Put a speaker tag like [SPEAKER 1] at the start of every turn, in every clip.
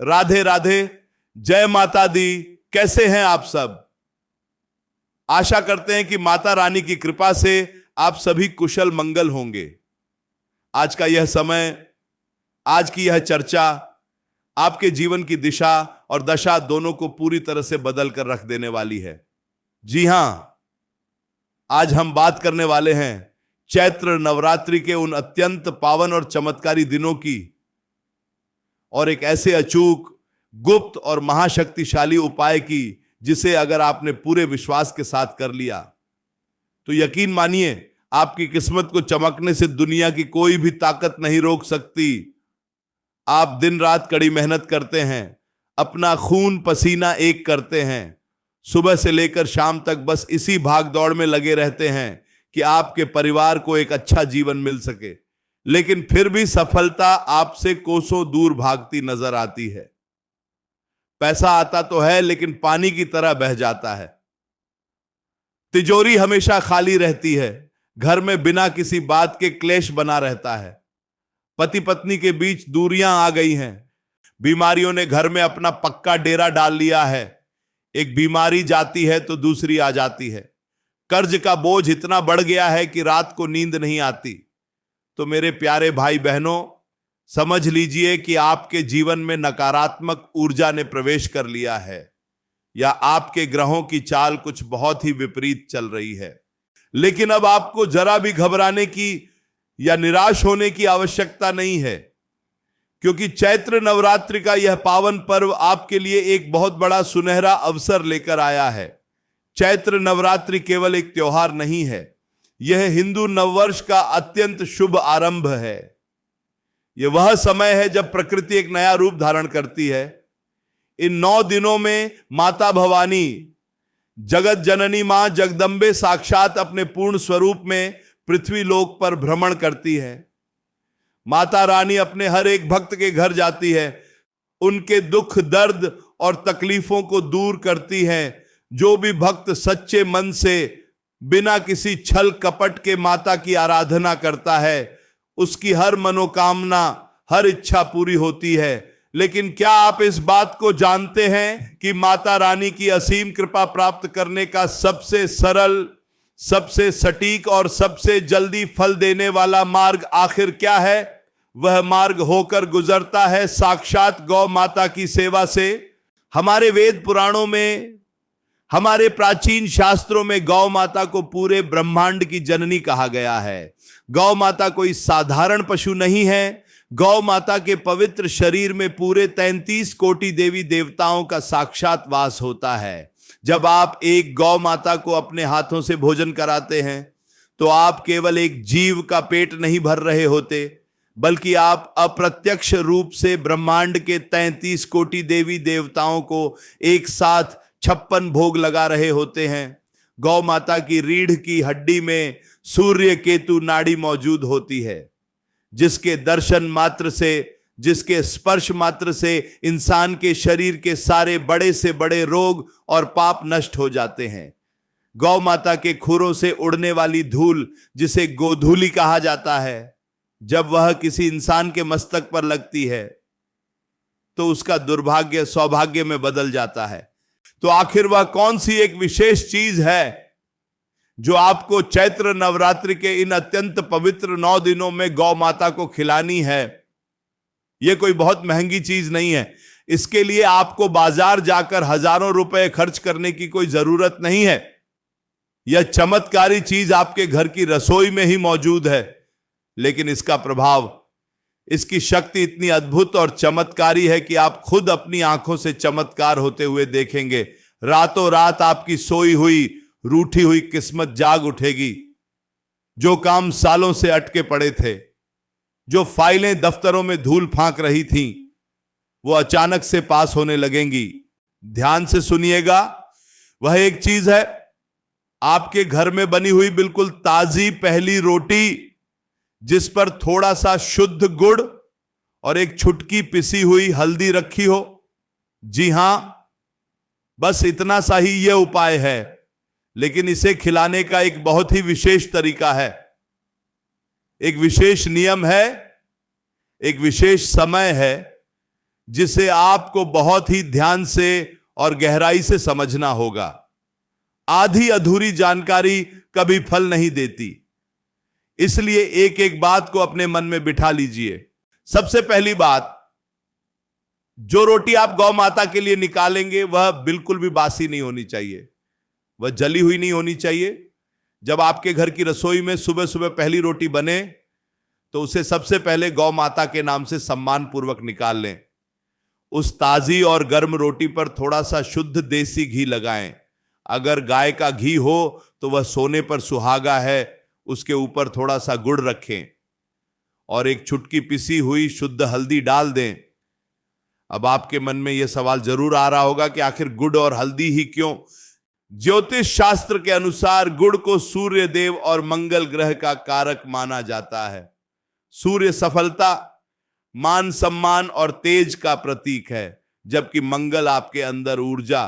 [SPEAKER 1] राधे राधे, जय माता दी। कैसे हैं आप सब? आशा करते हैं कि माता रानी की कृपा से आप सभी कुशल मंगल होंगे। आज का यह समय, आज की यह चर्चा आपके जीवन की दिशा और दशा दोनों को पूरी तरह से बदल कर रख देने वाली है। जी हां, आज हम बात करने वाले हैं चैत्र नवरात्रि के उन अत्यंत पावन और चमत्कारी दिनों की, और एक ऐसे अचूक, गुप्त और महाशक्तिशाली उपाय की जिसे अगर आपने पूरे विश्वास के साथ कर लिया तो यकीन मानिए आपकी किस्मत को चमकने से दुनिया की कोई भी ताकत नहीं रोक सकती। आप दिन रात कड़ी मेहनत करते हैं, अपना खून पसीना एक करते हैं, सुबह से लेकर शाम तक बस इसी भाग दौड़ में लगे रहते हैं कि आपके परिवार को एक अच्छा जीवन मिल सके, लेकिन फिर भी सफलता आपसे कोसों दूर भागती नजर आती है। पैसा आता तो है लेकिन पानी की तरह बह जाता है। तिजोरी हमेशा खाली रहती है, घर में बिना किसी बात के क्लेश बना रहता है। पति पत्नी के बीच दूरियां आ गई हैं, बीमारियों ने घर में अपना पक्का डेरा डाल लिया है। एक बीमारी जाती है तो दूसरी आ जाती है। कर्ज का बोझ इतना बढ़ गया है कि रात को नींद नहीं आती। तो मेरे प्यारे भाई बहनों, समझ लीजिए कि आपके जीवन में नकारात्मक ऊर्जा ने प्रवेश कर लिया है, या आपके ग्रहों की चाल कुछ बहुत ही विपरीत चल रही है। लेकिन अब आपको जरा भी घबराने की या निराश होने की आवश्यकता नहीं है, क्योंकि चैत्र नवरात्रि का यह पावन पर्व आपके लिए एक बहुत बड़ा सुनहरा अवसर लेकर आया है। चैत्र नवरात्रि केवल एक त्योहार नहीं है, यह हिंदू नववर्ष का अत्यंत शुभ आरंभ है। यह वह समय है जब प्रकृति एक नया रूप धारण करती है। इन 9 दिनों में माता भवानी, जगत जननी मां जगदंबे साक्षात अपने पूर्ण स्वरूप में पृथ्वी लोक पर भ्रमण करती है। माता रानी अपने हर एक भक्त के घर जाती है, उनके दुख, दर्द और तकलीफों को दूर करती है। जो भी भक्त सच्चे मन से बिना किसी छल कपट के माता की आराधना करता है, उसकी हर मनोकामना, हर इच्छा पूरी होती है। लेकिन क्या आप इस बात को जानते हैं कि माता रानी की असीम कृपा प्राप्त करने का सबसे सरल, सबसे सटीक और सबसे जल्दी फल देने वाला मार्ग आखिर क्या है? वह मार्ग होकर गुजरता है साक्षात गौ माता की सेवा से। हमारे वेद पुराणों में, हमारे प्राचीन शास्त्रों में गौ माता को पूरे ब्रह्मांड की जननी कहा गया है। गौ माता कोई साधारण पशु नहीं है। गौ माता के पवित्र शरीर में पूरे 33 कोटि देवी देवताओं का साक्षात वास होता है। जब आप एक गौ माता को अपने हाथों से भोजन कराते हैं तो आप केवल एक जीव का पेट नहीं भर रहे होते, बल्कि आप अप्रत्यक्ष रूप से ब्रह्मांड के 33 कोटि देवी देवताओं को एक साथ 56 भोग लगा रहे होते हैं। गौ माता की रीढ़ की हड्डी में सूर्य केतु नाड़ी मौजूद होती है, जिसके दर्शन मात्र से, जिसके स्पर्श मात्र से इंसान के शरीर के सारे बड़े से बड़े रोग और पाप नष्ट हो जाते हैं। गौ माता के खुरों से उड़ने वाली धूल, जिसे गोधूली कहा जाता है, जब वह किसी इंसान के मस्तक पर लगती है तो उसका दुर्भाग्य सौभाग्य में बदल जाता है। तो आखिर वह कौन सी एक विशेष चीज है जो आपको चैत्र नवरात्रि के इन अत्यंत पवित्र 9 दिनों में गौ माता को खिलानी है? यह कोई बहुत महंगी चीज नहीं है। इसके लिए आपको बाजार जाकर हजारों रुपए खर्च करने की कोई जरूरत नहीं है। यह चमत्कारी चीज आपके घर की रसोई में ही मौजूद है, लेकिन इसका प्रभाव, इसकी शक्ति इतनी अद्भुत और चमत्कारी है कि आप खुद अपनी आंखों से चमत्कार होते हुए देखेंगे। रातों रात आपकी सोई हुई, रूठी हुई किस्मत जाग उठेगी। जो काम सालों से अटके पड़े थे, जो फाइलें दफ्तरों में धूल फांक रही थीं, वो अचानक से पास होने लगेंगी। ध्यान से सुनिएगा, वह एक चीज है, आपके घर में बनी हुई बिल्कुल ताजी पहली रोटी, जिस पर थोड़ा सा शुद्ध गुड़ और एक छुटकी पिसी हुई हल्दी रखी हो। जी हां, बस इतना सा ही यह उपाय है, लेकिन इसे खिलाने का एक बहुत ही विशेष तरीका है, एक विशेष नियम है, एक विशेष समय है, जिसे आपको बहुत ही ध्यान से और गहराई से समझना होगा। आधी अधूरी जानकारी कभी फल नहीं देती, इसलिए एक एक बात को अपने मन में बिठा लीजिए। सबसे पहली बात, जो रोटी आप गौ माता के लिए निकालेंगे वह बिल्कुल भी बासी नहीं होनी चाहिए, वह जली हुई नहीं होनी चाहिए। जब आपके घर की रसोई में सुबह सुबह पहली रोटी बने तो उसे सबसे पहले गौ माता के नाम से सम्मान पूर्वक निकाल लें। उस ताजी और गर्म रोटी पर थोड़ा सा शुद्ध देसी घी लगाएं। अगर गाय का घी हो तो वह सोने पर सुहागा है। उसके ऊपर थोड़ा सा गुड़ रखें और एक चुटकी पिसी हुई शुद्ध हल्दी डाल दें। अब आपके मन में यह सवाल जरूर आ रहा होगा कि आखिर गुड़ और हल्दी ही क्यों? ज्योतिष शास्त्र के अनुसार गुड़ को सूर्य देव और मंगल ग्रह का कारक माना जाता है। सूर्य सफलता, मान सम्मान और तेज का प्रतीक है, जबकि मंगल आपके अंदर ऊर्जा,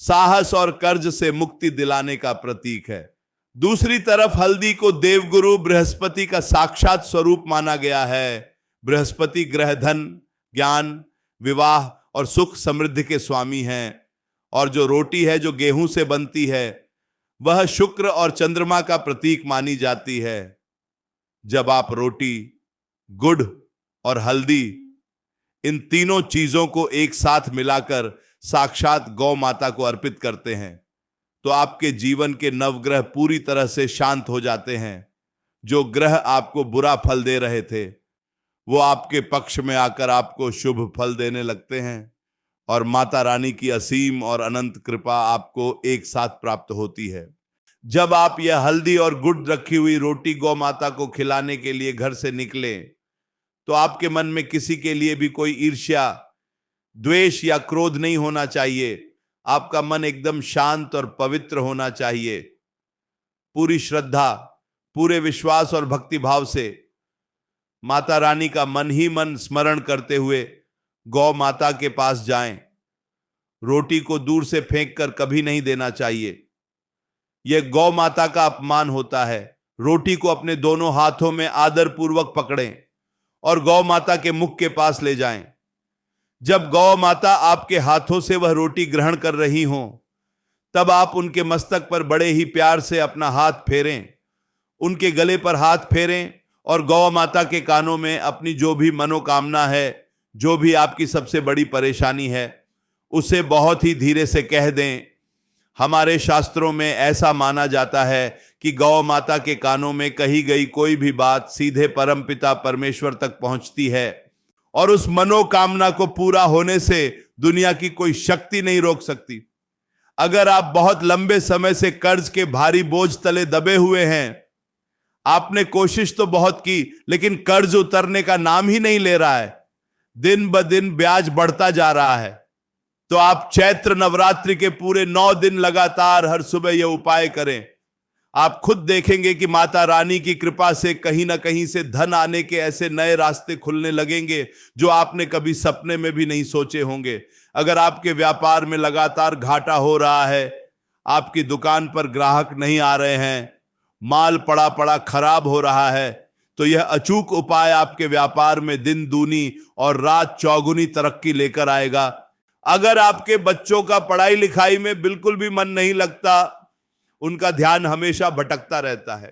[SPEAKER 1] साहस और कर्ज से मुक्ति दिलाने का प्रतीक है। दूसरी तरफ हल्दी को देवगुरु बृहस्पति का साक्षात स्वरूप माना गया है। बृहस्पति ग्रह धन, ज्ञान, विवाह और सुख समृद्धि के स्वामी हैं। और जो रोटी है जो गेहूं से बनती है वह शुक्र और चंद्रमा का प्रतीक मानी जाती है। जब आप रोटी, गुड़ और हल्दी, इन तीनों चीजों को एक साथ मिलाकर साक्षात गौ माता को अर्पित करते हैं तो आपके जीवन के नवग्रह पूरी तरह से शांत हो जाते हैं। जो ग्रह आपको बुरा फल दे रहे थे वो आपके पक्ष में आकर आपको शुभ फल देने लगते हैं और माता रानी की असीम और अनंत कृपा आपको एक साथ प्राप्त होती है। जब आप यह हल्दी और गुड़ रखी हुई रोटी गौ माता को खिलाने के लिए घर से निकले तो आपके मन में किसी के लिए भी कोई ईर्ष्या, द्वेष या क्रोध नहीं होना चाहिए। आपका मन एकदम शांत और पवित्र होना चाहिए। पूरी श्रद्धा, पूरे विश्वास और भक्ति भाव से माता रानी का मन ही मन स्मरण करते हुए गौ माता के पास जाएं। रोटी को दूर से फेंक कर कभी नहीं देना चाहिए, यह गौ माता का अपमान होता है। रोटी को अपने दोनों हाथों में आदर पूर्वक पकड़ें और गौ माता के मुख के पास ले जाएं। जब गौ माता आपके हाथों से वह रोटी ग्रहण कर रही हो तब आप उनके मस्तक पर बड़े ही प्यार से अपना हाथ फेरें, उनके गले पर हाथ फेरें और गौ माता के कानों में अपनी जो भी मनोकामना है, जो भी आपकी सबसे बड़ी परेशानी है, उसे बहुत ही धीरे से कह दें। हमारे शास्त्रों में ऐसा माना जाता है कि गौ माता के कानों में कही गई कोई भी बात सीधे परमपिता परमेश्वर तक पहुंचती है और उस मनोकामना को पूरा होने से दुनिया की कोई शक्ति नहीं रोक सकती। अगर आप बहुत लंबे समय से कर्ज के भारी बोझ तले दबे हुए हैं, आपने कोशिश तो बहुत की लेकिन कर्ज उतरने का नाम ही नहीं ले रहा है, दिन ब दिन ब्याज बढ़ता जा रहा है, तो आप चैत्र नवरात्रि के पूरे 9 दिन लगातार हर सुबह यह उपाय करें। आप खुद देखेंगे कि माता रानी की कृपा से कहीं ना कहीं से धन आने के ऐसे नए रास्ते खुलने लगेंगे जो आपने कभी सपने में भी नहीं सोचे होंगे। अगर आपके व्यापार में लगातार घाटा हो रहा है, आपकी दुकान पर ग्राहक नहीं आ रहे हैं, माल पड़ा पड़ा खराब हो रहा है, तो यह अचूक उपाय आपके व्यापार में दिन दूनी और रात चौगुनी तरक्की लेकर आएगा। अगर आपके बच्चों का पढ़ाई लिखाई में बिल्कुल भी मन नहीं लगता, उनका ध्यान हमेशा भटकता रहता है,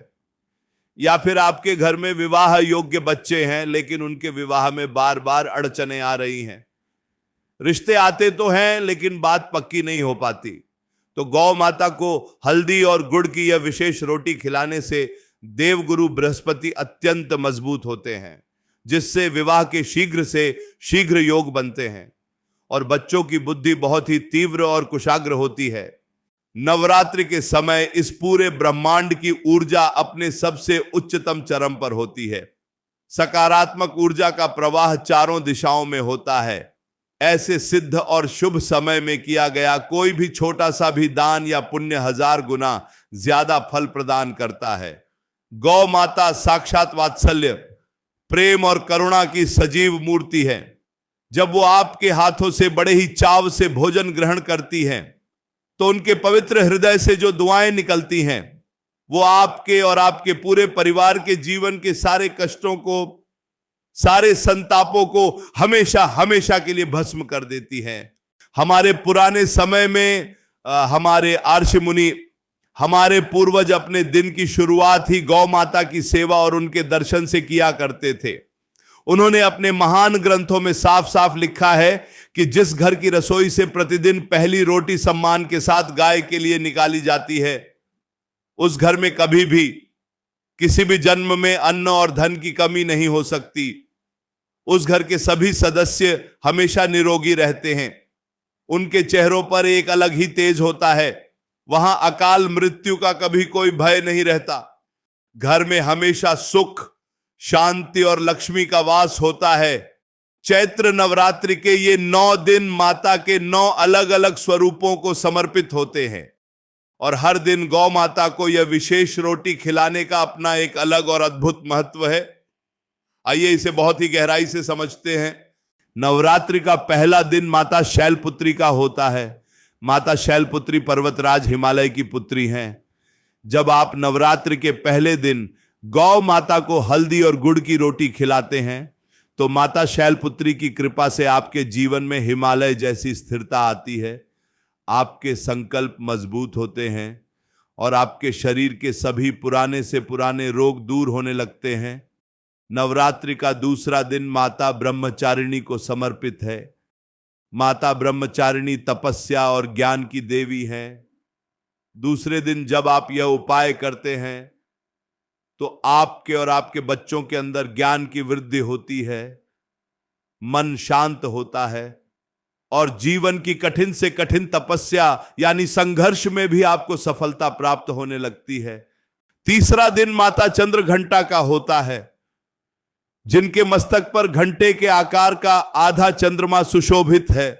[SPEAKER 1] या फिर आपके घर में विवाह योग्य बच्चे हैं लेकिन उनके विवाह में बार बार अड़चनें आ रही हैं, रिश्ते आते तो हैं लेकिन बात पक्की नहीं हो पाती, तो गौ माता को हल्दी और गुड़ की यह विशेष रोटी खिलाने से देवगुरु बृहस्पति अत्यंत मजबूत होते हैं, जिससे विवाह के शीघ्र से शीघ्र योग बनते हैं और बच्चों की बुद्धि बहुत ही तीव्र और कुशाग्र होती है। नवरात्रि के समय इस पूरे ब्रह्मांड की ऊर्जा अपने सबसे उच्चतम चरम पर होती है। सकारात्मक ऊर्जा का प्रवाह चारों दिशाओं में होता है। ऐसे सिद्ध और शुभ समय में किया गया कोई भी छोटा सा भी दान या पुण्य 1000 गुना ज्यादा फल प्रदान करता है। गौ माता साक्षात वात्सल्य, प्रेम और करुणा की सजीव मूर्ति है। जब वो आपके हाथों से बड़े ही चाव से भोजन ग्रहण करती हैं तो उनके पवित्र हृदय से जो दुआएं निकलती हैं वो आपके और आपके पूरे परिवार के जीवन के सारे कष्टों को सारे संतापों को हमेशा हमेशा के लिए भस्म कर देती है। हमारे पुराने समय में हमारे आर्ष मुनि, हमारे पूर्वज अपने दिन की शुरुआत ही गौ माता की सेवा और उनके दर्शन से किया करते थे। उन्होंने अपने महान ग्रंथों में साफ साफ लिखा है कि जिस घर की रसोई से प्रतिदिन पहली रोटी सम्मान के साथ गाय के लिए निकाली जाती है, उस घर में कभी भी किसी भी जन्म में अन्न और धन की कमी नहीं हो सकती। उस घर के सभी सदस्य हमेशा निरोगी रहते हैं। उनके चेहरों पर एक अलग ही तेज होता है। वहां अकाल मृत्यु का कभी कोई भय नहीं रहता। घर में हमेशा सुख, शांति और लक्ष्मी का वास होता है। चैत्र नवरात्रि के ये 9 दिन माता के 9 अलग अलग स्वरूपों को समर्पित होते हैं और हर दिन गौ माता को यह विशेष रोटी खिलाने का अपना एक अलग और अद्भुत महत्व है। आइए इसे बहुत ही गहराई से समझते हैं। नवरात्रि का पहला दिन माता शैलपुत्री का होता है। माता शैलपुत्री पर्वतराज हिमालय की पुत्री हैं। जब आप नवरात्रि के पहले दिन गौ माता को हल्दी और गुड़ की रोटी खिलाते हैं तो माता शैलपुत्री की कृपा से आपके जीवन में हिमालय जैसी स्थिरता आती है। आपके संकल्प मजबूत होते हैं और आपके शरीर के सभी पुराने से पुराने रोग दूर होने लगते हैं। नवरात्रि का दूसरा दिन माता ब्रह्मचारिणी को समर्पित है। माता ब्रह्मचारिणी तपस्या और ज्ञान की देवी हैं। दूसरे दिन जब आप यह उपाय करते हैं तो आपके और आपके बच्चों के अंदर ज्ञान की वृद्धि होती है, मन शांत होता है और जीवन की कठिन से कठिन तपस्या यानी संघर्ष में भी आपको सफलता प्राप्त होने लगती है। तीसरा दिन माता चंद्र घंटा का होता है, जिनके मस्तक पर घंटे के आकार का आधा चंद्रमा सुशोभित है।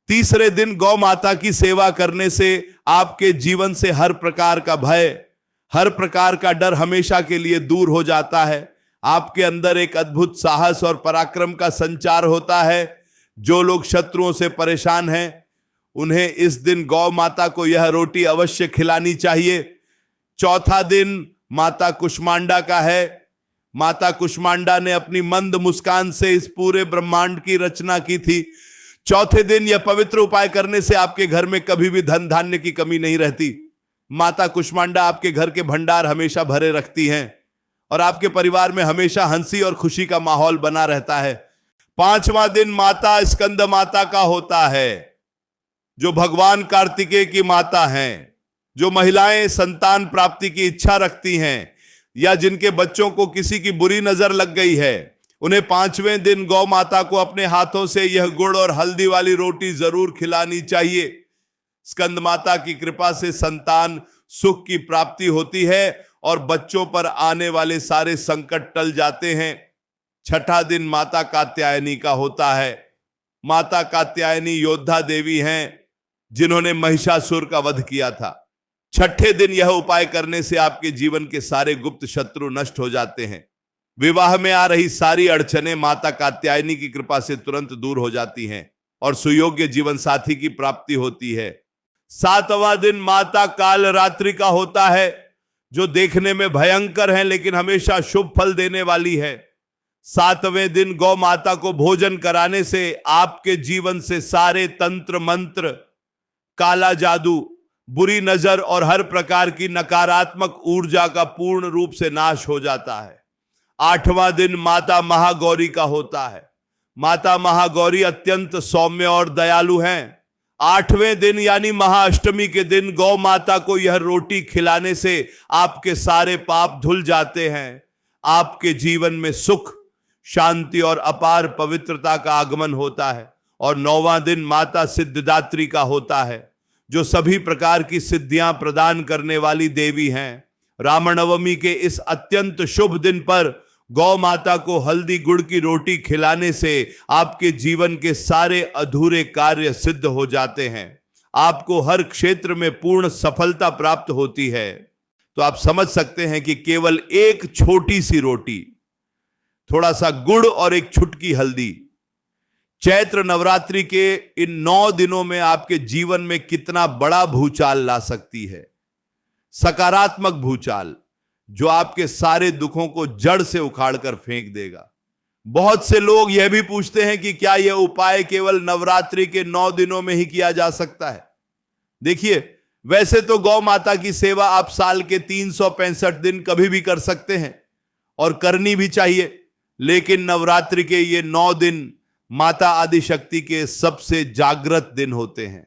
[SPEAKER 1] तीसरे दिन गौ माता की सेवा करने से आपके जीवन से हर प्रकार का भय, हर प्रकार का डर हमेशा के लिए दूर हो जाता है। आपके अंदर एक अद्भुत साहस और पराक्रम का संचार होता है। जो लोग शत्रुओं से परेशान हैं उन्हें इस दिन गौ माता को यह रोटी अवश्य खिलानी चाहिए। चौथा दिन माता कुष्मांडा का है। माता कुष्मांडा ने अपनी मंद मुस्कान से इस पूरे ब्रह्मांड की रचना की थी। चौथे दिन यह पवित्र उपाय करने से आपके घर में कभी भी धन धान्य की कमी नहीं रहती। माता कुष्मांडा आपके घर के भंडार हमेशा भरे रखती हैं और आपके परिवार में हमेशा हंसी और खुशी का माहौल बना रहता है। पांचवा दिन माता स्कंद माता का होता है, जो भगवान कार्तिकेय की माता हैं। जो महिलाएं संतान प्राप्ति की इच्छा रखती हैं या जिनके बच्चों को किसी की बुरी नजर लग गई है, उन्हें 5वें दिन गौ माता को अपने हाथों से यह गुड़ और हल्दी वाली रोटी जरूर खिलानी चाहिए। स्कंद माता की कृपा से संतान सुख की प्राप्ति होती है और बच्चों पर आने वाले सारे संकट टल जाते हैं। छठा दिन माता कात्यायनी का होता है। माता कात्यायनी योद्धा देवी हैं, जिन्होंने महिषासुर का वध किया था। छठे दिन यह उपाय करने से आपके जीवन के सारे गुप्त शत्रु नष्ट हो जाते हैं। विवाह में आ रही सारी अड़चनें माता कात्यायनी की कृपा से तुरंत दूर हो जाती हैं और सुयोग्य जीवन साथी की प्राप्ति होती है। 7वां दिन माता काल रात्रि का होता है, जो देखने में भयंकर है लेकिन हमेशा शुभ फल देने वाली है। 7वें दिन गौ माता को भोजन कराने से आपके जीवन से सारे तंत्र मंत्र, काला जादू, बुरी नजर और हर प्रकार की नकारात्मक ऊर्जा का पूर्ण रूप से नाश हो जाता है। 8वां दिन माता महागौरी का होता है। माता महागौरी अत्यंत सौम्य और दयालु हैं। 8वें दिन यानी महाअष्टमी के दिन गौ माता को यह रोटी खिलाने से आपके सारे पाप धुल जाते हैं। आपके जीवन में सुख, शांति और अपार पवित्रता का आगमन होता है। और 9वां दिन माता सिद्धिदात्री का होता है, जो सभी प्रकार की सिद्धियां प्रदान करने वाली देवी हैं। रामनवमी के इस अत्यंत शुभ दिन पर गौ माता को हल्दी गुड़ की रोटी खिलाने से आपके जीवन के सारे अधूरे कार्य सिद्ध हो जाते हैं। आपको हर क्षेत्र में पूर्ण सफलता प्राप्त होती है। तो आप समझ सकते हैं कि केवल एक छोटी सी रोटी, थोड़ा सा गुड़ और एक छुटकी हल्दी चैत्र नवरात्रि के इन 9 दिनों में आपके जीवन में कितना बड़ा भूचाल ला सकती है। सकारात्मक भूचाल, जो आपके सारे दुखों को जड़ से उखाड़ कर फेंक देगा। बहुत से लोग यह भी पूछते हैं कि क्या यह उपाय केवल नवरात्रि के 9 दिनों में ही किया जा सकता है। देखिए, वैसे तो गौ माता की सेवा आप साल के 365 दिन कभी भी कर सकते हैं और करनी भी चाहिए, लेकिन नवरात्रि के ये 9 दिन माता आदिशक्ति के सबसे जागृत दिन होते हैं।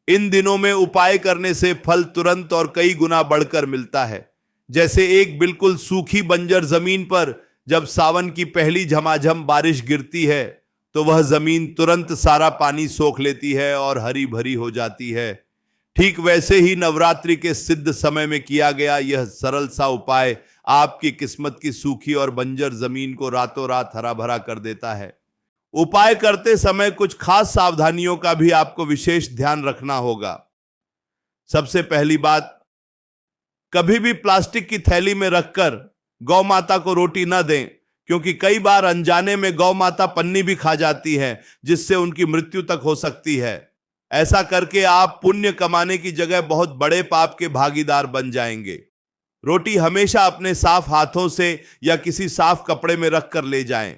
[SPEAKER 1] इन दिनों में उपाय करने से फल तुरंत और कई गुना बढ़कर मिलता है। जैसे एक बिल्कुल सूखी बंजर जमीन पर जब सावन की पहली झमाझम बारिश गिरती है तो वह जमीन तुरंत सारा पानी सोख लेती है और हरी भरी हो जाती है। ठीक वैसे ही नवरात्रि के सिद्ध समय में किया गया यह सरल सा उपाय आपकी किस्मत की सूखी और बंजर जमीन को रातों रात हरा भरा कर देता है। उपाय करते समय कुछ खास सावधानियों का भी आपको विशेष ध्यान रखना होगा। सबसे पहली बात, कभी भी प्लास्टिक की थैली में रखकर गौ माता को रोटी न दें, क्योंकि कई बार अनजाने में गौ माता पन्नी भी खा जाती है, जिससे उनकी मृत्यु तक हो सकती है। ऐसा करके आप पुण्य कमाने की जगह बहुत बड़े पाप के भागीदार बन जाएंगे। रोटी हमेशा अपने साफ हाथों से या किसी साफ कपड़े में रखकर ले जाएं।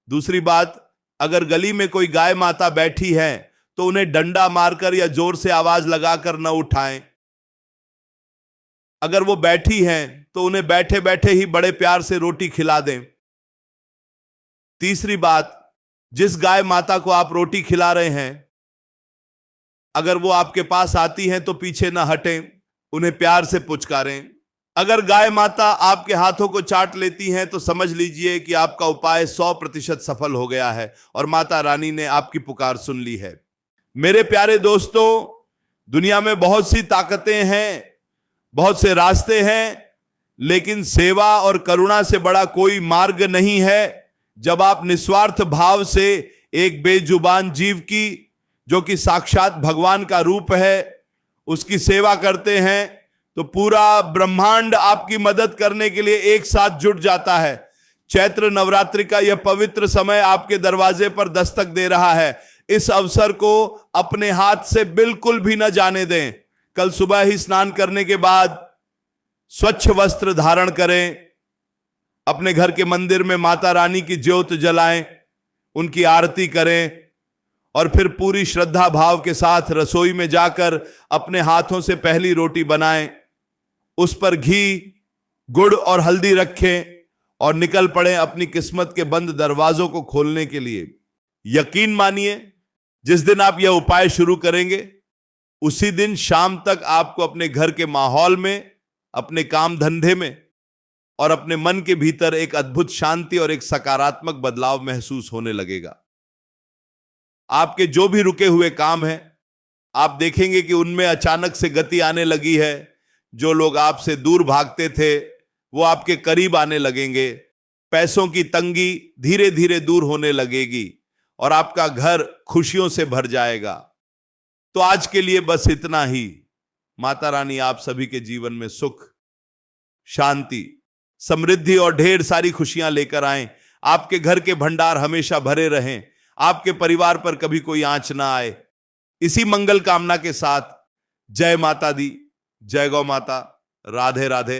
[SPEAKER 1] दूसरी बात, अगर गली में कोई गाय माता बैठी है तो उन्हें डंडा मारकर या जोर से आवाज लगाकर न उठाएं। अगर वो बैठी हैं तो उन्हें बैठे बैठे ही बड़े प्यार से रोटी खिला दें। तीसरी बात, जिस गाय माता को आप रोटी खिला रहे हैं, अगर वो आपके पास आती हैं तो पीछे ना हटें, उन्हें प्यार से पुचकारें। अगर गाय माता आपके हाथों को चाट लेती हैं तो समझ लीजिए कि आपका उपाय 100% सफल हो गया है और माता रानी ने आपकी पुकार सुन ली है। मेरे प्यारे दोस्तों, दुनिया में बहुत सी ताकतें हैं, बहुत से रास्ते हैं, लेकिन सेवा और करुणा से बड़ा कोई मार्ग नहीं है। जब आप निस्वार्थ भाव से एक बेजुबान जीव की, जो कि साक्षात भगवान का रूप है, उसकी सेवा करते हैं तो पूरा ब्रह्मांड आपकी मदद करने के लिए एक साथ जुट जाता है। चैत्र नवरात्रि का यह पवित्र समय आपके दरवाजे पर दस्तक दे रहा है। इस अवसर को अपने हाथ से बिल्कुल भी न जाने दें। कल सुबह ही स्नान करने के बाद स्वच्छ वस्त्र धारण करें, अपने घर के मंदिर में माता रानी की ज्योत जलाएं, उनकी आरती करें और फिर पूरी श्रद्धा भाव के साथ रसोई में जाकर अपने हाथों से पहली रोटी बनाएं, उस पर घी, गुड़ और हल्दी रखें और निकल पड़े अपनी किस्मत के बंद दरवाजों को खोलने के लिए। यकीन मानिए, जिस दिन आप यह उपाय शुरू करेंगे उसी दिन शाम तक आपको अपने घर के माहौल में, अपने काम धंधे में और अपने मन के भीतर एक अद्भुत शांति और एक सकारात्मक बदलाव महसूस होने लगेगा। आपके जो भी रुके हुए काम हैं, आप देखेंगे कि उनमें अचानक से गति आने लगी है। जो लोग आपसे दूर भागते थे वो आपके करीब आने लगेंगे। पैसों की तंगी धीरे धीरे दूर होने लगेगी और आपका घर खुशियों से भर जाएगा। तो आज के लिए बस इतना ही। माता रानी आप सभी के जीवन में सुख, शांति, समृद्धि और ढेर सारी खुशियां लेकर आए। आपके घर के भंडार हमेशा भरे रहें, आपके परिवार पर कभी कोई आंच ना आए। इसी मंगल कामना के साथ जय माता दी, जय गौ माता, राधे राधे।